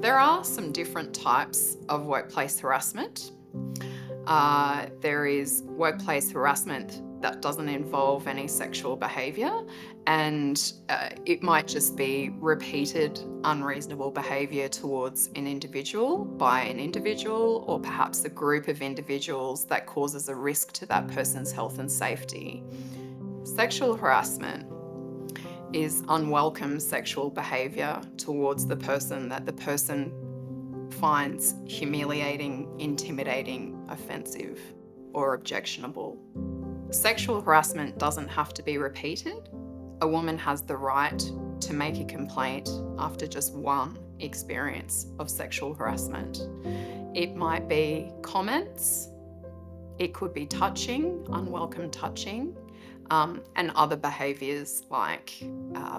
There are some different types of workplace harassment. There is workplace harassment that doesn't involve any sexual behaviour, and it might just be repeated unreasonable behaviour towards an individual by an individual, or perhaps a group of individuals that causes a risk to that person's health and safety. Sexual harassment is unwelcome sexual behaviour towards the person that the person finds humiliating, intimidating, offensive, or objectionable. Sexual harassment doesn't have to be repeated. A woman has the right to make a complaint after just one experience of sexual harassment. It might be comments, it could be touching, unwelcome touching, and other behaviours like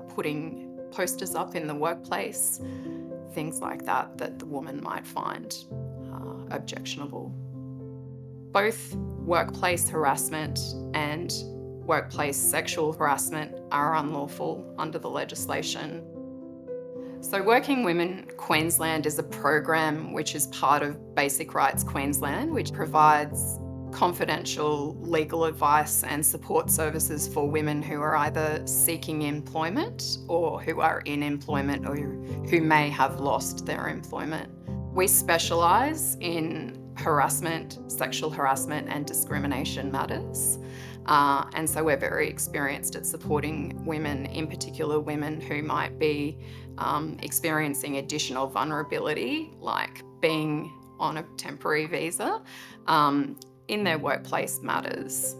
putting posters up in the workplace, things like that the woman might find objectionable. Both workplace harassment and workplace sexual harassment are unlawful under the legislation. So Working Women Queensland is a program which is part of Basic Rights Queensland, which provides confidential legal advice and support services for women who are either seeking employment or who are in employment or who may have lost their employment. We specialise in harassment, sexual harassment and discrimination matters. And so we're very experienced at supporting women, in particular women who might be experiencing additional vulnerability, like being on a temporary visa, in their workplace matters.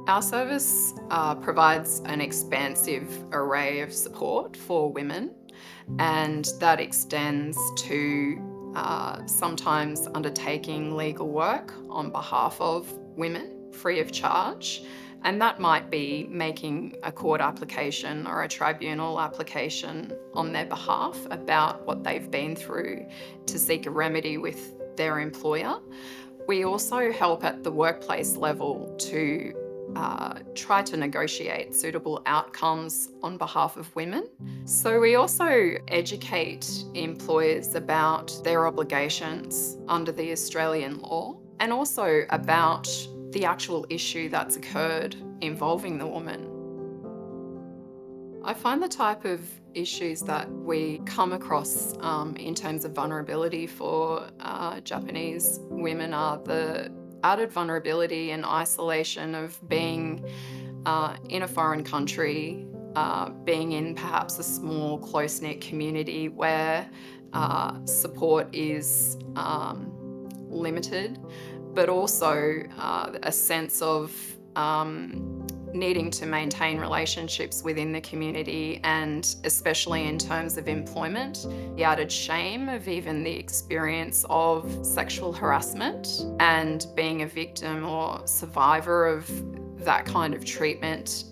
Our service provides an expansive array of support for women, and that extends to sometimes undertaking legal work on behalf of women free of charge. And that might be making a court application or a tribunal application on their behalf about what they've been through to seek a remedy with their employer. We also help at the workplace level to try to negotiate suitable outcomes on behalf of women. So we also educate employers about their obligations under the Australian law, and also about the actual issue that's occurred involving the woman. I find the type of issues that we come across in terms of vulnerability for Japanese women are the added vulnerability and isolation of being in a foreign country, being in perhaps a small, close-knit community where support is limited, but also a sense of needing to maintain relationships within the community, and especially in terms of employment, the added shame of even the experience of sexual harassment and being a victim or survivor of that kind of treatment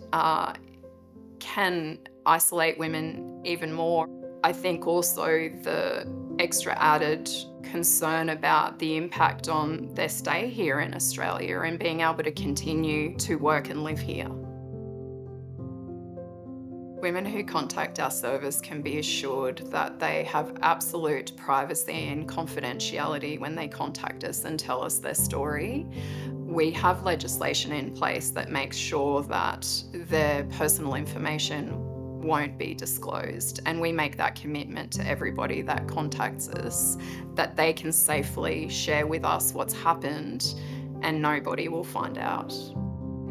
can isolate women even more. I think also the extra added concern about the impact on their stay here in Australia and being able to continue to work and live here. Women who contact our service can be assured that they have absolute privacy and confidentiality when they contact us and tell us their story. We have legislation in place that makes sure that their personal information won't be disclosed, and we make that commitment to everybody that contacts us, that they can safely share with us what's happened and nobody will find out.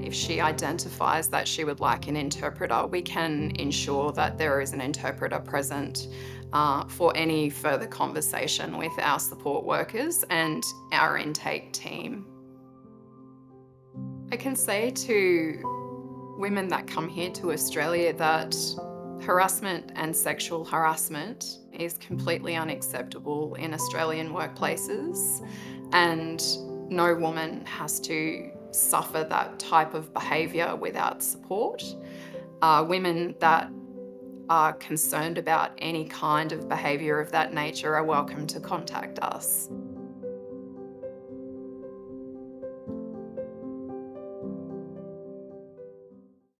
If she identifies that she would like an interpreter, we can ensure that there is an interpreter present for any further conversation with our support workers and our intake team. I can say to women that come here to Australia that harassment and sexual harassment is completely unacceptable in Australian workplaces, and no woman has to suffer that type of behaviour without support. Women that are concerned about any kind of behaviour of that nature are welcome to contact us.